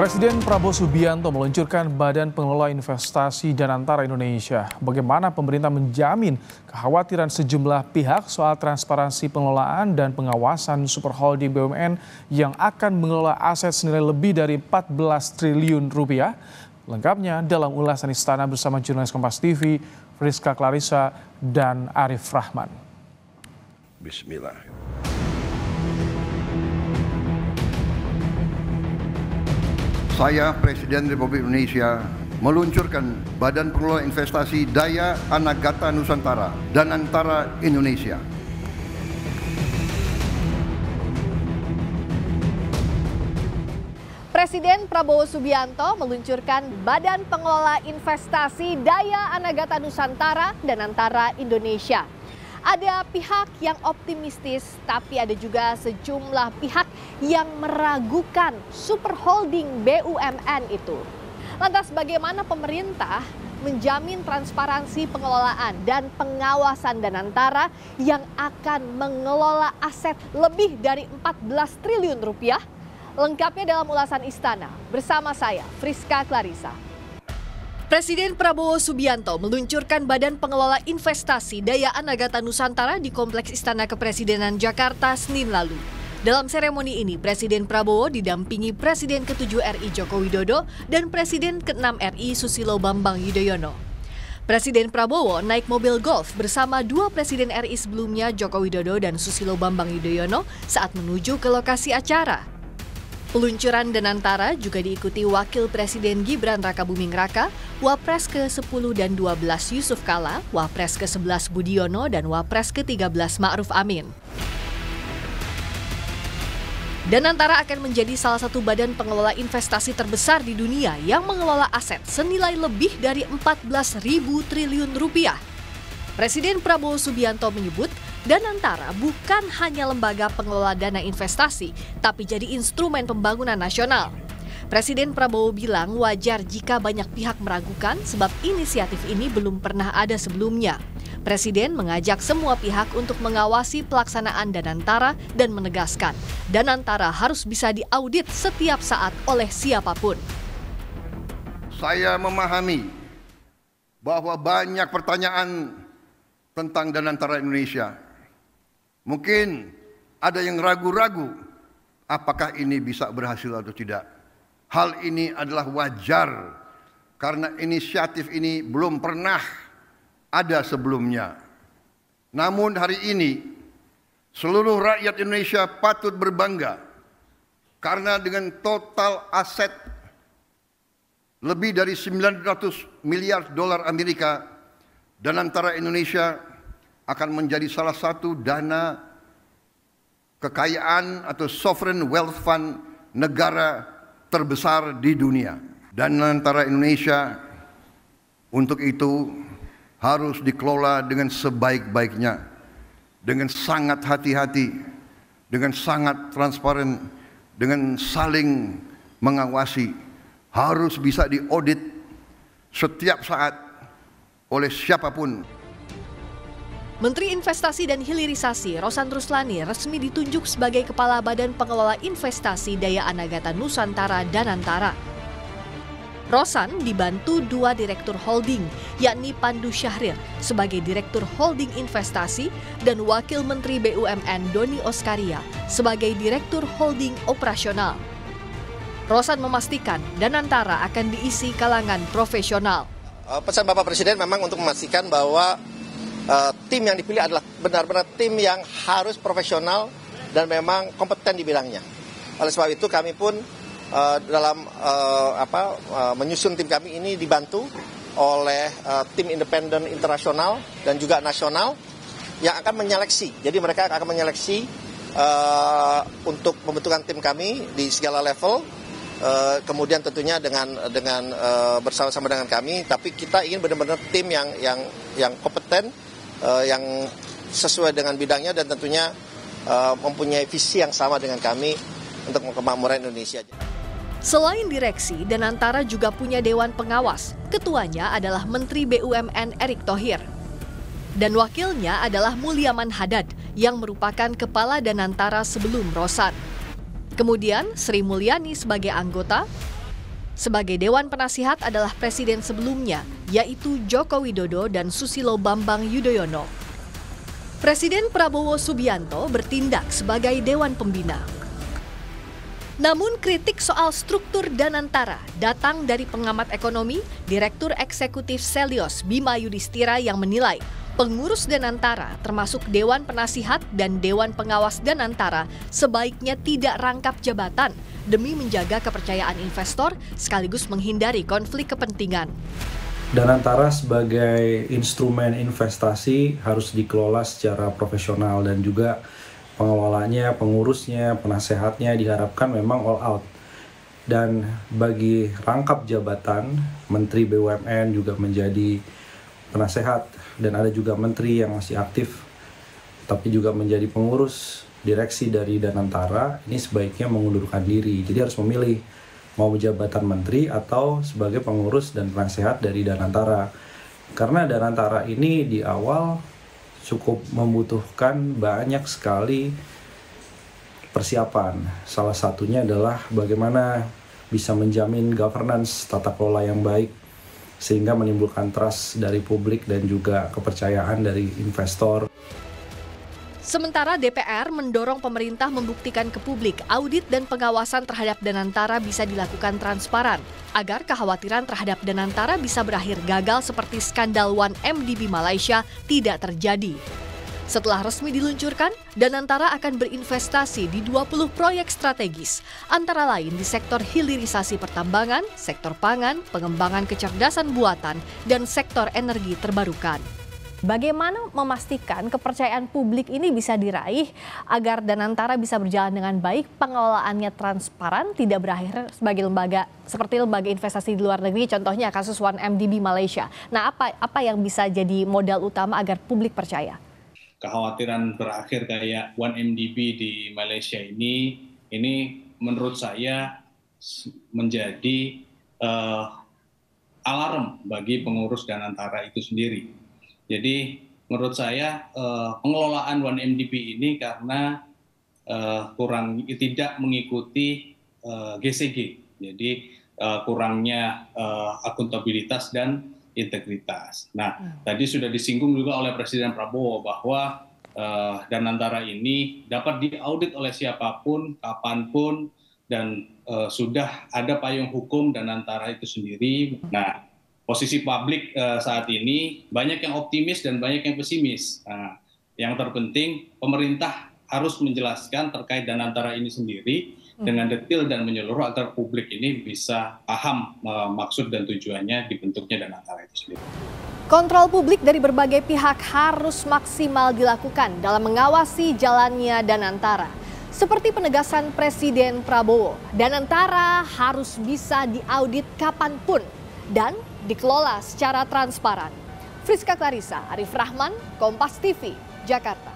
Presiden Prabowo Subianto meluncurkan Badan Pengelola Investasi Danantara Indonesia. Bagaimana pemerintah menjamin kekhawatiran sejumlah pihak soal transparansi pengelolaan dan pengawasan superholding BUMN yang akan mengelola aset senilai lebih dari 14 triliun rupiah? Lengkapnya dalam ulasan Istana bersama jurnalis Kompas TV, Friska Clarissa dan Arif Rahman. Bismillah. Saya, Presiden Republik Indonesia, meluncurkan Badan Pengelola Investasi Daya Anagata Nusantara Danantara Indonesia. Presiden Prabowo Subianto meluncurkan Badan Pengelola Investasi Daya Anagata Nusantara Danantara Indonesia. Ada pihak yang optimistis, tapi ada juga sejumlah pihak yang meragukan superholding BUMN itu. Lantas bagaimana pemerintah menjamin transparansi pengelolaan dan pengawasan Danantara yang akan mengelola aset lebih dari 14 triliun rupiah? Lengkapnya dalam ulasan Istana bersama saya, Friska Clarissa. Presiden Prabowo Subianto meluncurkan Badan Pengelola Investasi Daya Anagata Nusantara di Kompleks Istana Kepresidenan Jakarta Senin lalu. Dalam seremoni ini, Presiden Prabowo didampingi Presiden ke-7 RI Joko Widodo dan Presiden ke-6 RI Susilo Bambang Yudhoyono. Presiden Prabowo naik mobil golf bersama dua Presiden RI sebelumnya Joko Widodo dan Susilo Bambang Yudhoyono saat menuju ke lokasi acara. Peluncuran Danantara juga diikuti Wakil Presiden Gibran Rakabuming Raka, Wapres ke-10 dan 12 Yusuf Kala, Wapres ke-11 Budiono, dan Wapres ke-13 Ma'ruf Amin. Danantara akan menjadi salah satu badan pengelola investasi terbesar di dunia yang mengelola aset senilai lebih dari 14.000 triliun rupiah. Presiden Prabowo Subianto menyebut Danantara bukan hanya lembaga pengelola dana investasi, tapi jadi instrumen pembangunan nasional. Presiden Prabowo bilang wajar jika banyak pihak meragukan sebab inisiatif ini belum pernah ada sebelumnya. Presiden mengajak semua pihak untuk mengawasi pelaksanaan Danantara dan menegaskan Danantara harus bisa diaudit setiap saat oleh siapapun. Saya memahami bahwa banyak pertanyaan tentang Danantara Indonesia. Mungkin ada yang ragu-ragu apakah ini bisa berhasil atau tidak. Hal ini adalah wajar karena inisiatif ini belum pernah ada sebelumnya. Namun hari ini seluruh rakyat Indonesia patut berbangga karena dengan total aset lebih dari 900 miliar dolar Amerika, Danantara Indonesia akan menjadi salah satu dana kekayaan atau sovereign wealth fund negara terbesar di dunia. Danantara Indonesia untuk itu harus dikelola dengan sebaik-baiknya, dengan sangat hati-hati, dengan sangat transparan, dengan saling mengawasi, harus bisa diaudit setiap saat oleh siapapun. Menteri Investasi dan Hilirisasi Rosan Ruslani resmi ditunjuk sebagai Kepala Badan Pengelola Investasi Daya Anagata Nusantara Danantara. Rosan dibantu dua Direktur Holding, yakni Pandu Syahrir sebagai Direktur Holding Investasi dan Wakil Menteri BUMN Doni Oskaria sebagai Direktur Holding Operasional. Rosan memastikan Danantara akan diisi kalangan profesional. Pesan Bapak Presiden memang untuk memastikan bahwa tim yang dipilih adalah benar-benar tim yang harus profesional dan memang kompeten di bidangnya. Oleh sebab itu kami pun dalam menyusun tim kami ini dibantu oleh tim independen internasional dan juga nasional yang akan menyeleksi. Jadi mereka akan menyeleksi untuk pembentukan tim kami di segala level. Kemudian tentunya dengan bersama-sama dengan kami, tapi kita ingin benar-benar tim yang kompeten, yang sesuai dengan bidangnya dan tentunya mempunyai visi yang sama dengan kami untuk kemakmuran Indonesia. Selain direksi, Danantara juga punya Dewan Pengawas. Ketuanya adalah Menteri BUMN Erick Thohir. Dan wakilnya adalah Mulyaman Hadad yang merupakan Kepala Danantara sebelum Rosan. Kemudian Sri Mulyani sebagai anggota, Sebagai Dewan Penasihat adalah presiden sebelumnya, yaitu Joko Widodo dan Susilo Bambang Yudhoyono. Presiden Prabowo Subianto bertindak sebagai Dewan Pembina. Namun kritik soal struktur Danantara datang dari pengamat ekonomi, Direktur Eksekutif Selios Bima Yudhistira yang menilai pengurus Danantara termasuk Dewan Penasihat dan Dewan Pengawas Danantara sebaiknya tidak rangkap jabatan demi menjaga kepercayaan investor sekaligus menghindari konflik kepentingan. Danantara sebagai instrumen investasi harus dikelola secara profesional dan juga pengelolanya, pengurusnya, penasehatnya diharapkan memang all out. Dan bagi rangkap jabatan, Menteri BUMN juga menjadi penasehat dan ada juga menteri yang masih aktif tapi juga menjadi pengurus direksi dari Danantara, ini sebaiknya mengundurkan diri. Jadi harus memilih mau jabatan menteri atau sebagai pengurus dan penasehat dari Danantara. Karena Danantara ini di awal cukup membutuhkan banyak sekali persiapan. Salah satunya adalah bagaimana bisa menjamin governance tata kelola yang baik sehingga menimbulkan trust dari publik dan juga kepercayaan dari investor. Sementara DPR mendorong pemerintah membuktikan ke publik audit dan pengawasan terhadap Danantara bisa dilakukan transparan agar kekhawatiran terhadap Danantara bisa berakhir gagal seperti skandal 1MDB Malaysia tidak terjadi. Setelah resmi diluncurkan, Danantara akan berinvestasi di 20 proyek strategis, antara lain di sektor hilirisasi pertambangan, sektor pangan, pengembangan kecerdasan buatan, dan sektor energi terbarukan. Bagaimana memastikan kepercayaan publik ini bisa diraih agar Danantara bisa berjalan dengan baik, pengelolaannya transparan, tidak berakhir sebagai lembaga seperti lembaga investasi di luar negeri, contohnya kasus 1MDB Malaysia. Nah, apa yang bisa jadi modal utama agar publik percaya? Kekhawatiran berakhir kayak 1MDB di Malaysia ini menurut saya menjadi alarm bagi pengurus Danantara itu sendiri. Jadi menurut saya pengelolaan 1MDB ini karena tidak mengikuti GCG, jadi kurangnya akuntabilitas dan integritas. Nah, tadi sudah disinggung juga oleh Presiden Prabowo bahwa Danantara ini dapat diaudit oleh siapapun, kapanpun, dan sudah ada payung hukum Danantara itu sendiri. Nah, posisi publik saat ini banyak yang optimis dan banyak yang pesimis. Nah, yang terpenting pemerintah harus menjelaskan terkait Danantara ini sendiri dengan detail dan menyeluruh agar publik ini bisa paham maksud dan tujuannya dibentuknya Danantara itu sendiri. Kontrol publik dari berbagai pihak harus maksimal dilakukan dalam mengawasi jalannya Danantara. Seperti penegasan Presiden Prabowo, Danantara harus bisa diaudit kapanpun dan dikelola secara transparan. Friska Clarissa, Arif Rahman, Kompas TV, Jakarta.